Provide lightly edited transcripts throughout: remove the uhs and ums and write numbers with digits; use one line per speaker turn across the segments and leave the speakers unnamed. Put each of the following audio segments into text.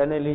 NLE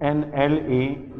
NLE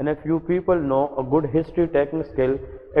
and if you people know a good history taking skill,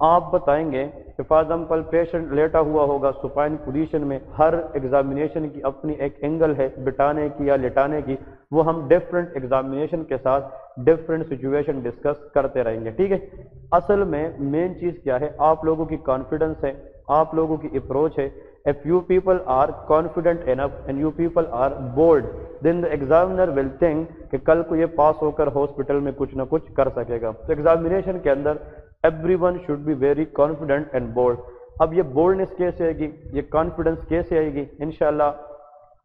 آپ بتائیں گے کہ فار ایگزامپل پیشنٹ لیٹا ہوا ہوگا سپائن پوزیشن میں، ہر ایگزامینیشن کی اپنی ایک اینگل ہے بٹانے کی یا لٹانے کی، وہ ہم ڈفرینٹ ایگزامینیشن کے ساتھ ڈفرینٹ سچویشن ڈسکس کرتے رہیں گے، ٹھیک ہے۔ اصل میں مین چیز کیا ہے، آپ لوگوں کی کانفیڈنس ہے، آپ لوگوں کی اپروچ ہے۔ If you people are confident enough and you people are bold, then the examiner will think کہ کل کو یہ پاس ہو کر ہاسپٹل میں کچھ نہ کچھ کر سکے گا۔ تو ایگزامینیشن کے اندر everyone should be very confident and bold۔ اب یہ بولڈنس کیسے آئے گی، یہ کانفیڈنس کیسے آئے گی، انشاءاللہ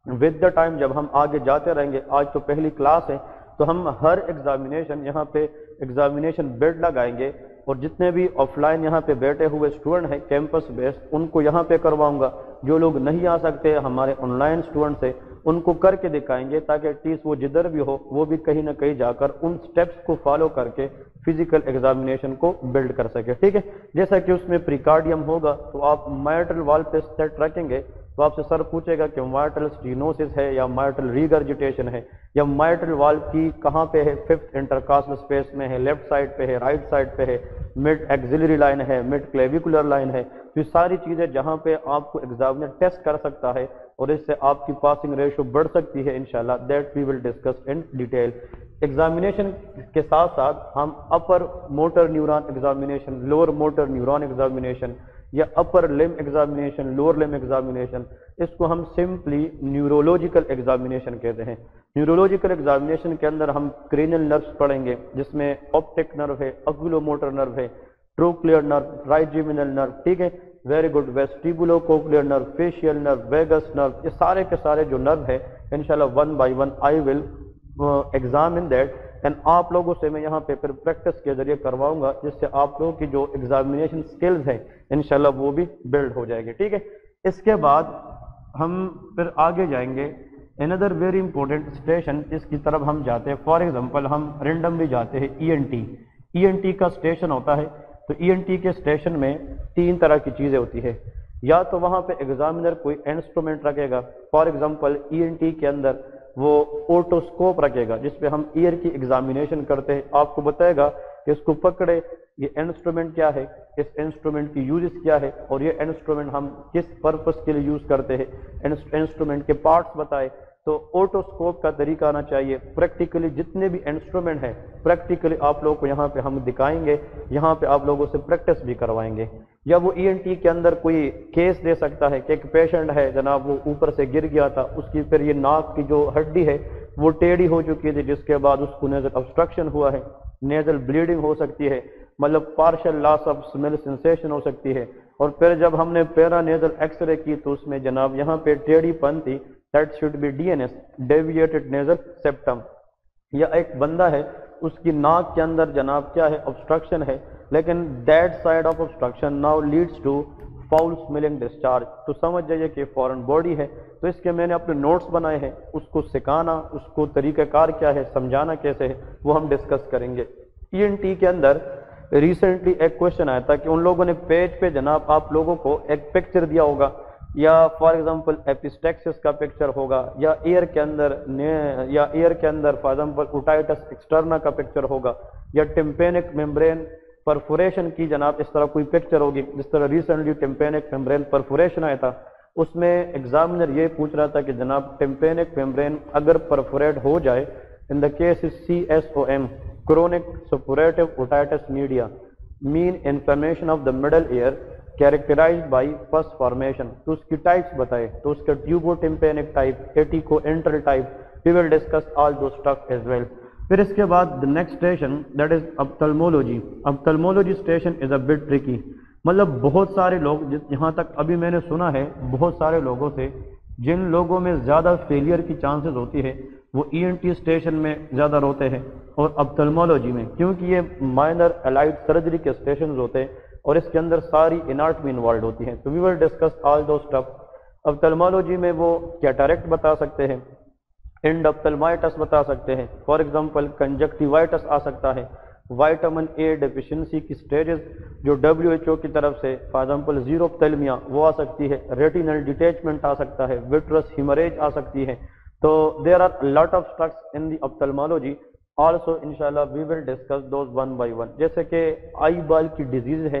ود دا ٹائم جب ہم آگے جاتے رہیں گے۔ آج تو پہلی کلاس ہے، تو ہم ہر ایگزامینیشن یہاں پہ ایگزامینیشن بیڈ لگائیں گے، اور جتنے بھی آف لائن یہاں پہ بیٹھے ہوئے اسٹوڈنٹ ہیں کیمپس بیسڈ، ان کو یہاں پہ کرواؤں گا۔ جو لوگ نہیں آ سکتے ہمارے آن لائن اسٹوڈنٹس ہیں، ان کو کر کے دکھائیں گے، تاکہ ایٹ لیسٹ وہ جدھر بھی ہو وہ بھی کہیں نہ کہیں جا کر ان سٹیپس کو فالو کر کے فزیکل ایگزامینیشن کو بلڈ کر سکے، ٹھیک ہے۔ جیسا کہ اس میں پریکارڈیم ہوگا، تو آپ مائٹرل وال پہ سیٹ رکھیں گے، تو آپ سے سر پوچھے گا کہ مائٹرل سٹینوسس ہے یا مائٹرل ریگرجیٹیشن ہے، یا مائٹرل وال کی کہاں پہ ہے، 5th انٹرکاسٹل اسپیس میں ہے، لیفٹ سائڈ پہ ہے، رائٹ سائڈ پہ ہے، مڈ ایگزیلری لائن ہے، مڈ کلیویکولر لائن ہے۔ تو یہ ساری چیزیں جہاں پہ آپ کو ایگزامینر ٹیسٹ کر سکتا ہے، اور اس سے آپ کی پاسنگ ریشو بڑھ سکتی ہے انشاءاللہ، that we will discuss in detail. Examination کے ساتھ ساتھ ہم upper motor neuron examination, lower motor neuron examination, یا upper limb examination, lower limb examination, اس کو ہم سمپلی نیورولوجیکل ایگزامینیشن کہتے ہیں۔ نیورولوجیکل ایگزامینیشن کے اندر ہم کرینیل نروس پڑھیں گے، جس میں آپٹک نرو ہے، اوکولو موٹر نرو ہے، ٹروکلیئر نرو، ٹرائیجیمینل نرو، ٹھیک ہے، ویری گڈ، ویسٹیبولو کوکلیئر نرو، فیشیل نرو، ویگس نرو، یہ سارے کے سارے جو نرو ہے انشاءاللہ one by one I will examine that, and آپ لوگوں سے میں یہاں پہ پھر پریکٹس کے ذریعے کرواؤں گا، جس سے آپ لوگوں کی جو ایگزامینیشن سکلز ہیں انشاءاللہ وہ بھی بلڈ ہو جائے گی، ٹھیک ہے۔ اس کے بعد ہم پھر آگے جائیں گے اندر ویری امپورٹنٹ اسٹیشن، اس کی طرف ہم جاتے ہیں۔ فار ایگزامپل ہم رینڈملی جاتے ہیں ای این ٹی، ای این ٹی کا اسٹیشن ہوتا ہے، تو ای این ٹی کے اسٹیشن میں 3 طرح کی چیزیں ہوتی ہے، یا تو وہاں پہ ایگزامینر کوئی انسٹرومنٹ رکھے گا، for example E N T کے اندر وہ اوٹوسکوپ رکھے گا، جس پہ ہم ایئر کی ایگزامینیشن کرتے ہیں، آپ کو بتائے گا کہ اس کو پکڑے، یہ انسٹرومنٹ کیا ہے، اس انسٹرومنٹ کی یوزز کیا ہے، اور یہ انسٹرومنٹ ہم کس پرپس کے لیے یوز کرتے ہیں، انسٹرومنٹ کے پارٹس بتائے۔ تو اوٹوسکوپ کا طریقہ آنا چاہیے، پریکٹیکلی جتنے بھی انسٹرومنٹ ہیں پریکٹیکلی آپ لوگوں کو یہاں پہ ہم دکھائیں گے، یہاں پہ آپ لوگوں سے پریکٹس بھی کروائیں گے۔ یا وہ ای این ٹی کے اندر کوئی کیس دے سکتا ہے کہ ایک پیشنٹ ہے جناب، وہ اوپر سے گر گیا تھا، اس کی پھر یہ ناک کی جو ہڈی ہے وہ ٹیڑھی ہو چکی تھی، جس کے بعد اس کو نیزل obstruction ہوا ہے، نیزل بلیڈنگ ہو سکتی ہے، مطلب partial loss of smell sensation ہو سکتی ہے، اور پھر جب ہم نے پیرا نیزل ایکس رے کی تو اس میں جناب یہاں پہ ٹیڑھی پن تھی، that should be D N S, deviated nasal septum. یا ایک بندہ ہے، اس کی ناک کے اندر جناب کیا ہے، obstruction ہے، لیکن that side of obstruction now leads to foul smelling discharge, تو سمجھ جائیے کہ فورن باڈی ہے۔ تو اس کے میں نے اپنے نوٹس بنائے ہیں، اس کو سکھانا، اس کو طریقہ کار کیا ہے، سمجھانا کیسے ہے، وہ ہم ڈسکس کریں گے۔ ای این ٹی کے اندر ریسنٹلی ایک کوشچن آیا تھا کہ ان لوگوں نے پیج پہ جناب آپ لوگوں کو ایک پکچر دیا ہوگا، یا فار ایگزامپل ایپسٹیکسس کا پکچر ہوگا، یا ایئر کے اندر فار ایگزامپل اوٹائٹس ایکسٹرنا کا پکچر ہوگا، یا ٹمپینک ممبرین پرفوریشن کی جناب اس طرح کوئی پکچر ہوگی، جس طرح ریسنٹلی ٹمپینک ممبرین پرفوریشن آیا تھا، اس میں ایگزامینر یہ پوچھ رہا تھا کہ جناب ٹمپینک ممبرین اگر پرفوریٹ ہو جائے، in the case CSOM chronic suppurative otitis media مین inflammation of the middle ear characterized by pus formation، تو اس کی ٹائپس بتائے، تو اس کا tubo tympanic type, attico antral type, we will discuss all those stuff as well۔ پھر اس کے بعد the next station that is ophthalmology۔ ophthalmology station is a bit tricky، مطلب بہت سارے لوگ، یہاں تک ابھی میں نے سنا ہے بہت سارے لوگوں سے، جن لوگوں میں زیادہ فیلئر کی چانسز ہوتی ہے وہ ای این ٹی اسٹیشن میں زیادہ روتے ہیں، اور ophthalmology میں، کیونکہ یہ مائنر الائڈ سرجری کے اسٹیشنز ہوتے ہیں، اور اس کے اندر ساری اناٹمی انوالوڈ ہوتی ہیں، تو we will discuss all the stuff. ophthalmology میں وہ کیٹریکٹ بتا سکتے ہیں، انڈپتلمائٹس بتا سکتے ہیں، فار ایگزامپل کنجکٹیوائٹس آ سکتا ہے، وائٹامن اے ڈیفیشنسی کی سٹیجز جو WHO کی طرف سے فار ایگزامپل زیروپتلمیا وہ آ سکتی ہے، ریٹینل ڈیٹیچمنٹ آ سکتا ہے، وٹرس ہیمریج آ سکتی ہے، تو there are lot of structures in the ophthalmology۔ Also انشاءاللہ we will discuss those one by one, جیسے کہ آئی بال کی ڈیزیز ہے،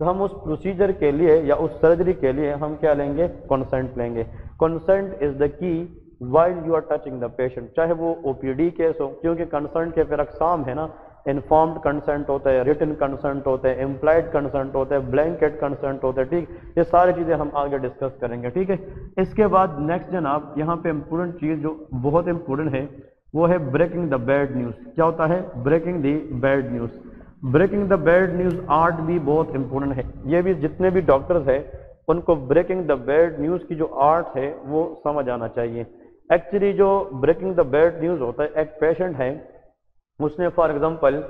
تو ہم اس پروسیجر کے لیے یا اس سرجری کے لیے ہم کیا لیں گے؟ کنسنٹ لیں گے. Consent is the key while you are touching the patient, چاہے وہ او پی ڈی کیس ہو، کیونکہ کنسنٹ کے پھر اقسام ہے نا، انفارمڈ کنسنٹ ہوتا ہے، ریٹن کنسنٹ ہوتا ہے، امپلائڈ کنسنٹ ہوتا ہے، بلینکٹ کنسنٹ ہوتا ہے. ٹھیک، یہ ساری چیزیں ہم آگے ڈسکس کریں گے. ٹھیک ہے، اس کے بعد نیکسٹ جناب یہاں پہ امپورٹنٹ چیز جو بہت امپورٹنٹ ہے وہ ہے بریکنگ دا بیڈ نیوز. کیا ہوتا ہے؟ Breaking the bad news. Breaking the bad news art بھی بہت امپورٹنٹ ہے. یہ بھی جتنے بھی ڈاکٹرز ہیں ان کو بریکنگ دا بیڈ نیوز کی جو آرٹ ہے وہ سمجھ آنا چاہیے. ایکچولی جو بریکنگ دا بیڈ نیوز ہوتا ہے، ایک پیشنٹ ہے، اس نے فار ایگزامپل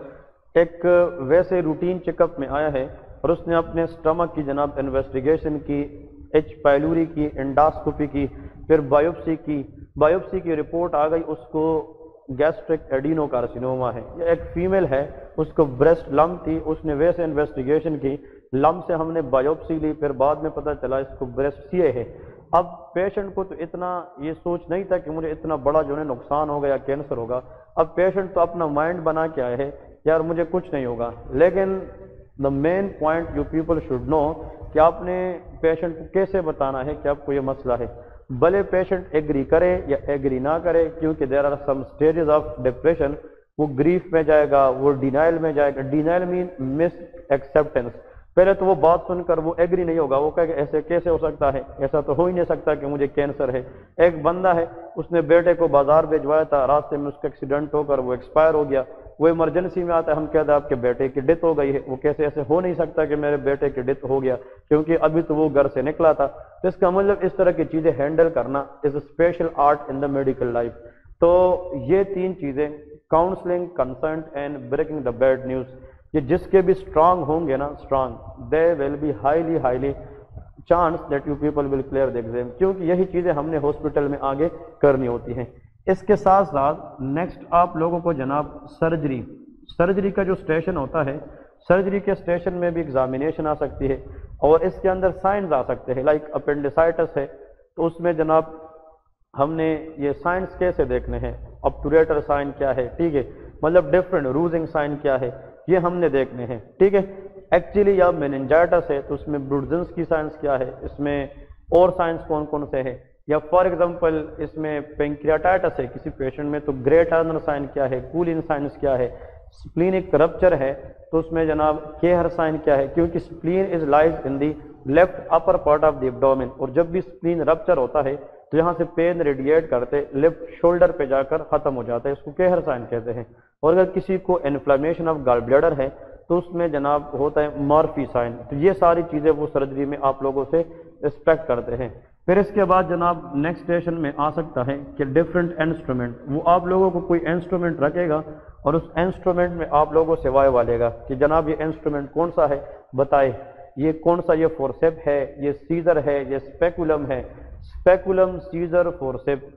ایک ویسے روٹین چیک اپ میں آیا ہے اور اس نے اپنے اسٹمک کی جناب انویسٹیگیشن کی، ایچ پائلوری کی، انڈاسکوپی کی، پھر بایوپسی کی. بایوپسی کی رپورٹ آ گئی، اس کو گیسٹرک ایڈینو کارسینوما ہے. یہ ایک فیمیل ہے، اس کو بریسٹ لم تھی، اس نے ویسے انویسٹیگیشن کی، لم سے ہم نے بایوپسی لی، پھر بعد میں پتہ چلا اس کو بریسٹ سی اے ہے. اب پیشنٹ کو تو اتنا یہ سوچ نہیں تھا کہ مجھے اتنا بڑا جو ہے نقصان ہوگا یا کینسر ہوگا. اب پیشنٹ تو اپنا مائنڈ بنا کے آئے ہیں یار مجھے کچھ نہیں ہوگا، لیکن دا مین پوائنٹ جو پیپل شوڈ نو کہ آپ نے پیشنٹ کو کیسے بتانا ہے کہ آپ کو یہ مسئلہ ہے. بھلے پیشنٹ ایگری کرے یا ایگری نہ کرے، کیونکہ there are some stages of depression, وہ گریف میں جائے گا، وہ ڈینائل میں جائے گا. ڈینائل مین مس ایکسیپٹینس. پہلے تو وہ بات سن کر وہ ایگری نہیں ہوگا، وہ کہے کہ ایسے کیسے ہو سکتا ہے، ایسا تو ہو ہی نہیں سکتا کہ مجھے کینسر ہے. ایک بندہ ہے، اس نے بیٹے کو بازار بھیجوایا تھا، راستے میں اس کا ایکسیڈنٹ ہو کر وہ ایکسپائر ہو گیا. وہ ایمرجنسی میں آتا ہے، ہم کہتے ہیں آپ کے بیٹے کی ڈیتھ ہو گئی ہے. وہ کیسے ایسے ہو نہیں سکتا کہ میرے بیٹے کی ڈیتھ ہو گیا، کیونکہ ابھی تو وہ گھر سے نکلا تھا. تو اس کا مطلب اس طرح کی چیزیں ہینڈل کرنا is a special art in the medical life. تو یہ تین چیزیں، counselling, consent and breaking the bad news, یہ جس کے بھی اسٹرانگ ہوں گے نا، strong, they will be highly chance that you people will clear the exam. کیونکہ یہی چیزیں ہم نے ہاسپٹل میں آگے کرنی ہوتی ہیں. اس کے ساتھ ساتھ نیکسٹ آپ لوگوں کو جناب سرجری کا جو اسٹیشن ہوتا ہے، سرجری کے اسٹیشن میں بھی ایگزامینیشن آ سکتی ہے اور اس کے اندر سائنس آ سکتے ہیں. لائک اپینڈیسائٹس ہے تو اس میں جناب ہم نے یہ سائنس کیسے دیکھنے ہیں، اپٹوریٹر سائن کیا ہے، ٹھیک ہے، مطلب ڈفرینٹ روزنگ سائن کیا ہے، یہ ہم نے دیکھنے ہیں. ٹھیک ہے، ایکچولی یا میننجائٹس ہے تو اس میں بروڈزنس کی سائنس کیا ہے، اس میں اور سائنس کون کون سے ہیں، یا فار ایگزامپل اس میں پینکریاٹائٹس ہے کسی پیشنٹ میں تو گرے ٹرنر سائن کیا ہے، کولن سائنس کیا ہے. سپلینک رپچر ہے تو اس میں جناب کیہر سائن کیا ہے، کیونکہ spleen is lies in the left upper part of the abdomen, اور جب بھی سپلین رپچر ہوتا ہے تو یہاں سے پین ریڈیٹ کرتے لیفٹ شولڈر پہ جا کر ختم ہو جاتا ہے، اس کو کیہر سائن کہتے ہیں. اور اگر کسی کو انفلیمیشن آف گال بلیڈر ہے تو اس میں جناب ہوتا ہے مارفی سائن. تو یہ ساری چیزیں وہ سرجری میں آپ لوگوں سے ایکسپیکٹ کرتے ہیں. پھر اس کے بعد جناب نیکسٹ اسٹیشن میں آ سکتا ہے کہ ڈفرینٹ انسٹرومنٹ، وہ آپ لوگوں کو کوئی انسٹرومنٹ رکھے گا اور اس انسٹرومنٹ میں آپ لوگوں سے وائے والے گا کہ جناب یہ انسٹرومنٹ کون سا ہے بتائے، یہ کون سا، یہ فورسیپ ہے، یہ سیزر ہے، یہ اسپیکولم ہے. Speculum, scissor, forcep,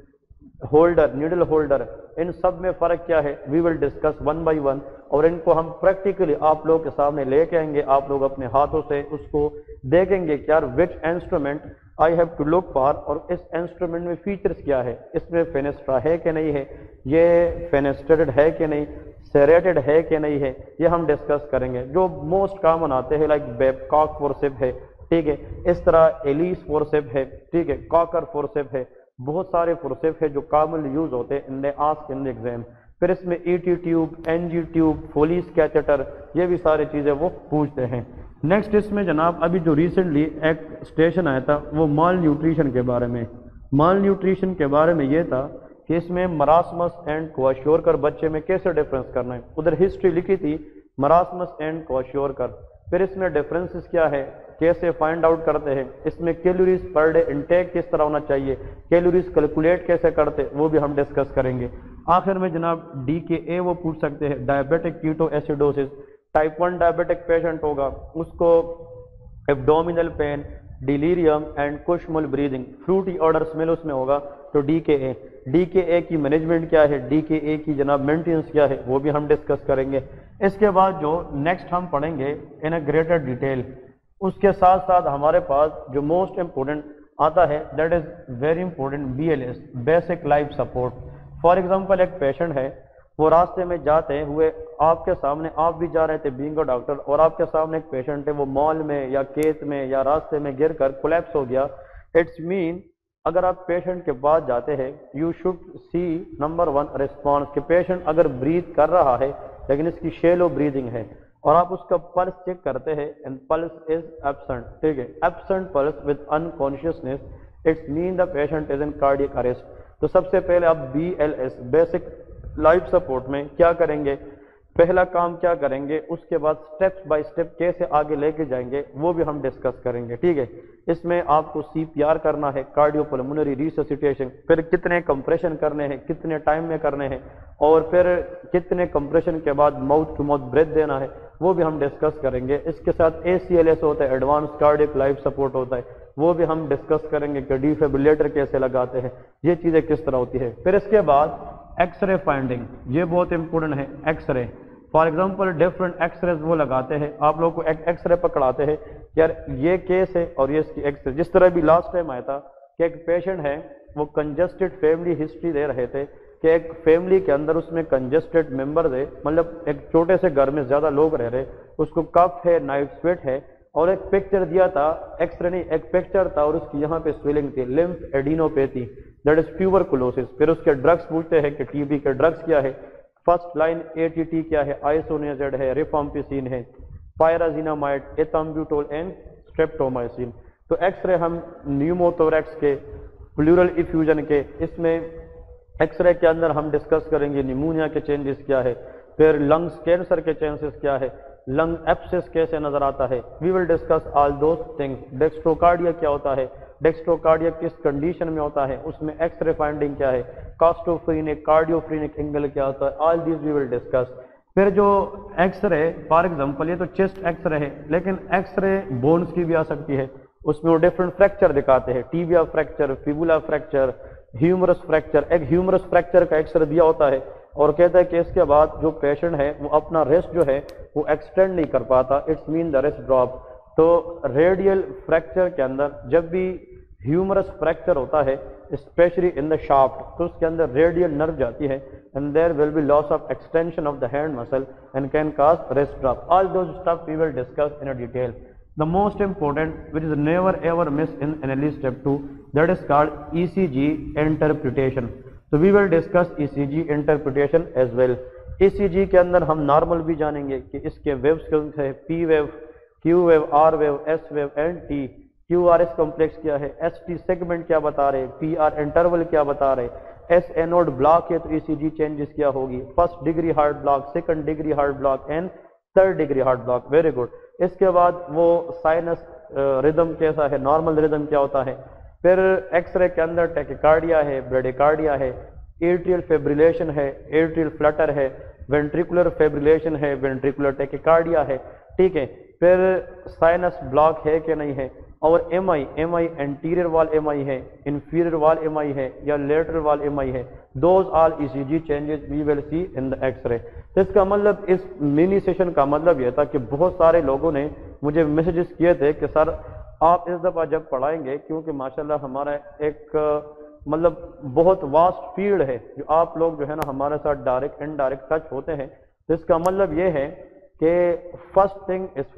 holder, needle holder, ان سب میں فرق کیا ہے، we will discuss one by one, اور ان کو ہم پریکٹیکلی آپ لوگوں کے سامنے لے کے آئیں گے. آپ لوگ اپنے ہاتھوں سے اس کو دیکھیں گے کہ یار which instrument I have to look for, اور اس انسٹرومنٹ میں فیچرز کیا ہے، اس میں فینسٹرا ہے کہ نہیں ہے، یہ فینسٹریٹڈ ہے کہ نہیں، سیریٹڈ ہے کہ نہیں ہے، یہ ہم ڈسکس کریں گے. جو موسٹ کامن آتے ہیں لائک بیب کاک فورسیپ ہے، ٹھیک ہے، اس طرح ایلیس فورسیپ ہے، ٹھیک ہے، کاکر فورسیپ ہے. بہت سارے فورسیپ ہے جو کامن یوز ہوتے ہیں ان آسک ان ایگزام. پھر اس میں E T tube, N G tube, Foley's catheter, یہ بھی ساری چیزیں وہ پوچھتے ہیں. نیکسٹ اس میں جناب ابھی جو ریسنٹلی ایک اسٹیشن آیا تھا وہ مال نیوٹریشن کے بارے میں. مال نیوٹریشن کے بارے میں یہ تھا کہ اس میں مراسمس اینڈ کواشیورکر بچے میں کیسے ڈفرینس کرنا ہے. ادھر ہسٹری لکھی تھی مراسمس اینڈ کواشیورکر. پھر اس میں ڈفرینسز کیا ہے، کیسے فائنڈ آؤٹ کرتے ہیں، اس میں کیلوریز پر ڈے انٹیک کس طرح ہونا چاہیے، کیلوریز کیلکولیٹ کیسے کرتے، وہ بھی ہم ڈسکس کریں گے. آخر میں جناب ڈی کے اے وہ پوچھ سکتے ہیں، diabetic ketoacidosis. Type 1 diabetic patient ہوگا، اس کو abdominal pain, delirium and Kussmaul breathing, fruity odour smell اس میں ہوگا تو ڈی کے اے. ڈی کے اے کی مینجمنٹ کیا ہے، ڈی کے اے کی جناب مینٹیننس کیا ہے، وہ بھی ہم ڈسکس کریں گے. اس کے بعد جو نیکسٹ ہم پڑھیں گے ان اے گریٹر ڈیٹیل، اس کے ساتھ ساتھ ہمارے پاس جو موسٹ امپورٹنٹ آتا ہے that is very important, B L S, basic life support. For example ایک پیشنٹ ہے، وہ راستے میں جاتے ہوئے آپ کے سامنے آپ بھی جا رہے تھے بینگ اے ڈاکٹر، اور آپ کے سامنے ایک پیشنٹ ہے، وہ مال میں یا کھیت میں یا راستے میں گر کر کولیپس ہو گیا. اٹس مین اگر آپ پیشنٹ کے پاس جاتے ہیں you should see number 1 response کہ پیشنٹ اگر بریتھ کر رہا ہے لیکن اس کی شیلو بریدنگ ہے، اور آپ اس کا پلس چیک کرتے ہیں اینڈ پلس از ایبسنٹ. ٹھیک ہے، absent plus with unconsciousness it's mean the patient is in cardiac arrest. تو سب سے پہلے آپ BLS بیسک لائف سپورٹ میں کیا کریں گے، پہلا کام کیا کریں گے، اس کے بعد سٹیپ بائی سٹیپ کیسے آگے لے کے جائیں گے وہ بھی ہم ڈسکس کریں گے. ٹھیک ہے، اس میں آپ کو CPR کرنا ہے، کارڈیو پلمونری ریسسیٹیشن، پھر کتنے کمپریشن کرنے ہیں، کتنے ٹائم میں کرنے ہیں، اور پھر کتنے کمپریشن کے بعد ماؤتھ ٹو ماؤتھ بریتھ دینا ہے، وہ بھی ہم ڈسکس کریں گے. اس کے ساتھ ACLS ہوتا ہے، ایڈوانس کارڈیک لائف سپورٹ ہوتا ہے، وہ بھی ہم ڈسکس کریں گے کہ ڈیفیبریلیٹر کیسے لگاتے ہیں، یہ چیزیں کس طرح ہوتی ہے. پھر اس کے بعد ایکس رے فائنڈنگ، یہ بہت امپورٹنٹ ہے. X ray for example different x raise وہ لگاتے ہیں، آپ لوگ کو ایک ایکس رے پکڑاتے ہیں یار یہ کیس ہے اور یہ اس کی ایکس رے. جس طرح بھی لاسٹ ٹائم آیا تھا کہ ایک پیشنٹ ہے وہ کنجسٹڈ فیملی ہسٹری دے رہے تھے کہ ایک فیملی کے اندر اس میں کنجسٹڈ ممبر ہے، مطلب ایک چھوٹے سے گھر میں زیادہ لوگ رہ رہے، اس کو کف ہے، نائٹ سویٹ ہے، اور ایک پکچر دیا تھا، ایکس رے نہیں، ایک پکچر تھا اور اس کی یہاں پہ سویلنگ تھی، لمف ایڈینوپیتھی دیٹ از ٹیوبرکلوسس. پھر اس کے ڈرگس پوچھتے ہیں کہ TB کے ڈرگس کیا ہے، فرسٹ لائن ATT کیا ہے، آئسونیازیڈ ہے، ریفامپیسین ہے، پائرازینامائڈ، ایتھامبیوٹول اینڈ اسٹریپٹومائسین. تو ایکس رے ہم نیوموتوریکس کے، پلیورل ایفیوژن کے، اس میں ایکس رے کے اندر ہم ڈسکس کریں گے نیمونیا کے چینجز کیا ہے، پھر لنگس کینسر کے چانسز کیا ہے، لنگ ایپسس کیسے نظر آتا ہے. We will discuss all those things. Dextrocardia کیا ہوتا ہے، ڈیکسٹروکارڈیا کس کنڈیشن میں ہوتا ہے، اس میں ایکس رے فائنڈنگ کیا ہے، کاسٹوفرینک کارڈیوفرینک اینگل کیا ہوتا ہے، all these we will discuss. پھر جو ایکس رے فار ایگزامپل یہ تو چیسٹ ایکس رے ہے، لیکن ایکس رے بونز کی بھی آ سکتی ہے، اس میں وہ ڈفرینٹ فریکچر دکھاتے ہیں، ٹیبیا فریکچر، فیبولا فریکچر، ہیومرس فریکچر. ایک ہیومرس فریکچر کا ایکس رے دیا ہوتا ہے اور کہتا ہے کہ اس کے بعد جو پیشنٹ ہے وہ اپنا ریسٹ جو ہے وہ ایکسٹینڈ نہیں کر پاتا، it's mean the wrist drop. تو ریڈیل فریکچر کے اندر جب بھی ہیومرس فریکچر ہوتا ہے اسپیشلی ان دا شافٹ، تو اس کے اندر ریڈیل نرو جاتی ہے and there will be loss of extension of the hand muscle and can cause wrist drop. All those stuff we will discuss in detail. The most important, which is never ever missed in analysis step 2, that is called ECG interpretation. So we will discuss ECG interpretation as well. ECG کے اندر ہم normal بھی جانیں گے کہ اس کے views کون سے ہیں، P wave, Q wave, R wave, S wave and T. QRS complex کیا ہے، ST سیگمنٹ کیا بتا رہے، PR انٹرول کیا بتا رہے، S اینوڈ بلاک ہے تو ECG چینجز کیا ہوگی، first degree heart block, second degree heart block and third degree heart block. Very good. اس کے بعد وہ سائنس ردم کیسا ہے، نارمل ردم کیا ہوتا ہے. پھر ایکس رے کے اندر ٹیکیکارڈیا ہے، بریڈیکارڈیا ہے، ایٹریل فیبریلیشن ہے، ایٹریل فلٹر ہے، وینٹریکولر فیبریلیشن ہے، وینٹریکولر ٹیکیکارڈیا ہے. ٹھیک ہے. پھر سائنس بلاک ہے کہ نہیں ہے، اور ایم آئی انٹیریئر وال ایم آئی ہے، انفیریئر وال ایم آئی ہے یا لیٹرل وال ایم آئی ہے. Those all ECG changes we will see in the X ray. اس کا مطلب اس منی سیشن کا مطلب یہ تھا کہ بہت سارے لوگوں نے مجھے میسیجز کیے تھے کہ سر آپ اس دفعہ جب پڑھائیں گے، کیونکہ ماشاءاللہ ہمارا ایک مطلب بہت واسٹ فیلڈ ہے جو آپ لوگ جو ہے نا ہمارے ساتھ ڈائریکٹ انڈائریکٹ ٹچ ہوتے ہیں، تو اس کا مطلب یہ ہے کہ فرسٹ تھنگ از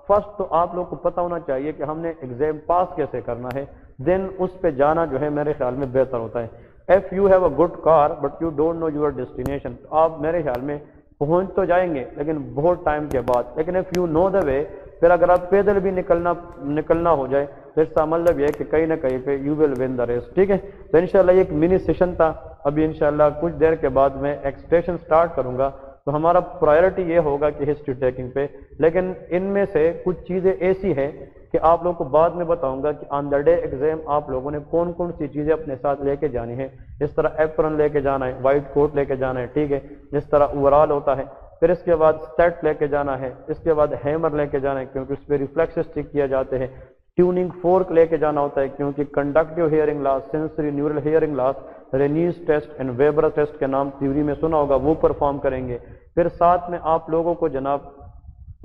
فرسٹ تو آپ لوگ کو پتہ ہونا چاہیے کہ ہم نے ایگزام پاس کیسے کرنا ہے، دین اس پہ جانا جو ہے میرے خیال میں بہتر ہوتا ہے. If you have a good car but you don't know your destination، آپ میرے خیال میں پہنچ تو جائیں گے لیکن بہت ٹائم کے بعد. لیکن if you know the way، پھر اگر آپ پیدل بھی نکلنا ہو جائے تو اس کا مطلب یہ ہے کہ کہیں نہ کہیں پہ you will win the race. ٹھیک ہے. تو انشاءاللہ یہ ایک منی سیشن تھا. ابھی انشاءاللہ کچھ دیر کے بعد میں ایکسپریشن سٹارٹ کروں گا، تو ہمارا پرائیورٹی یہ ہوگا کہ ہسٹری ٹیکنگ پہ. لیکن ان میں سے کچھ چیزیں ایسی ہیں کہ آپ لوگوں کو بعد میں بتاؤں گا کہ آن دا ڈے ایگزام آپ لوگوں نے کون کون سی چیزیں اپنے ساتھ لے کے جانی ہے. اس طرح ایپرن لے کے جانا ہے، وائٹ کوٹ لے کے جانا ہے. ٹھیک ہے. جس طرح اوورال ہوتا ہے. پھر اس کے بعد سیٹ لے کے جانا ہے، اس کے بعد ہیمر لے کے جانا ہے کیونکہ اس پہ ریفلیکسز چیک کیے جاتے ہیں. ٹیوننگ فورک لے کے جانا ہوتا ہے کیونکہ conductive hearing loss, sensory neural hearing loss, Rinne's test and Weber test کے نام تھیوری میں سنا ہوگا، وہ پرفارم کریں گے. پھر ساتھ میں آپ لوگوں کو جناب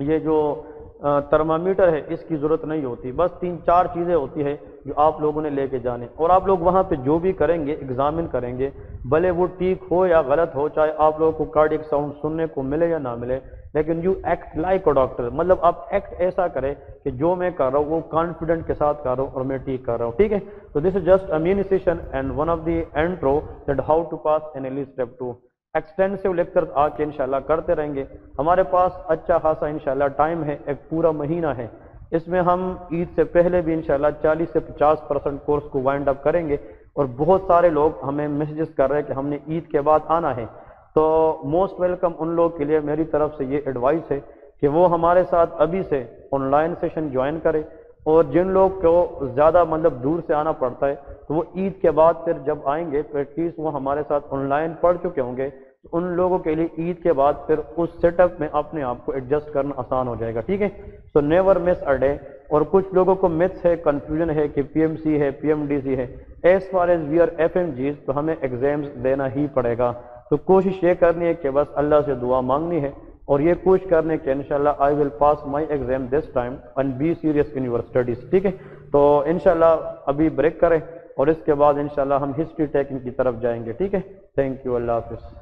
یہ جو ترمامیٹر ہے اس کی ضرورت نہیں ہوتی، بس 3-4 چیزیں ہوتی ہے جو آپ لوگوں نے لے کے جانے، اور آپ لوگ وہاں پہ جو بھی کریں گے ایگزامن کریں گے، بھلے وہ ٹھیک ہو یا غلط ہو، چاہے آپ لوگوں کو کارڈیک ساؤنڈ سننے کو ملے یا نہ ملے، لیکن you act like a doctor, مطلب آپ ایکٹ ایسا کریں کہ جو میں کر رہا ہوں وہ کانفیڈنٹ کے ساتھ کر رہا ہوں اور میں ٹھیک کر رہا ہوں، ٹھیک ہے؟ تو this is just a mini session and one of the intro that how to pass NLE step 2۔ Extensive lecture آ کے انشاءاللہ کرتے رہیں گے، ہمارے پاس اچھا خاصا انشاءاللہ ٹائم ہے، ایک پورا مہینہ ہے، اس میں ہم عید سے پہلے بھی انشاءاللہ 40 سے 50% کورس کو وائنڈ اپ کریں گے، اور بہت سارے لوگ ہمیں میسیجز کر رہے ہیں کہ ہم نے عید کے بعد آنا ہے، تو موسٹ ویلکم ان لوگ کے لیے میری طرف سے یہ ایڈوائس ہے کہ وہ ہمارے ساتھ ابھی سے آن لائن سیشن جوائن کرے، اور جن لوگ کو زیادہ مطلب دور سے آنا پڑتا ہے تو وہ عید کے بعد پھر جب آئیں گے تو ایٹ لیسٹ وہ ہمارے ساتھ آن لائن پڑھ چکے ہوں گے، ان لوگوں کے لیے عید کے بعد پھر اس سیٹ اپ میں اپنے آپ کو ایڈجسٹ کرنا آسان ہو جائے گا، ٹھیک ہے؟ So never miss a day. اور کچھ لوگوں کو متس ہے، کنفیوژن ہے کہ PMC ہے، PMDC ہے، as far as we are FMGs تو ہمیں ایگزامز دینا ہی پڑے گا، تو کوشش یہ کرنی ہے کہ بس اللہ سے دعا مانگنی ہے، اور یہ کوشش کرنے کہ انشاءاللہ I will pass my exam this time and be serious in your studies، ٹھیک ہے؟ تو انشاءاللہ ابھی بریک کریں اور اس کے بعد انشاءاللہ ہم ہسٹری ٹیکنگ کی طرف جائیں گے، ٹھیک ہے؟ تھینک یو، اللہ حافظ۔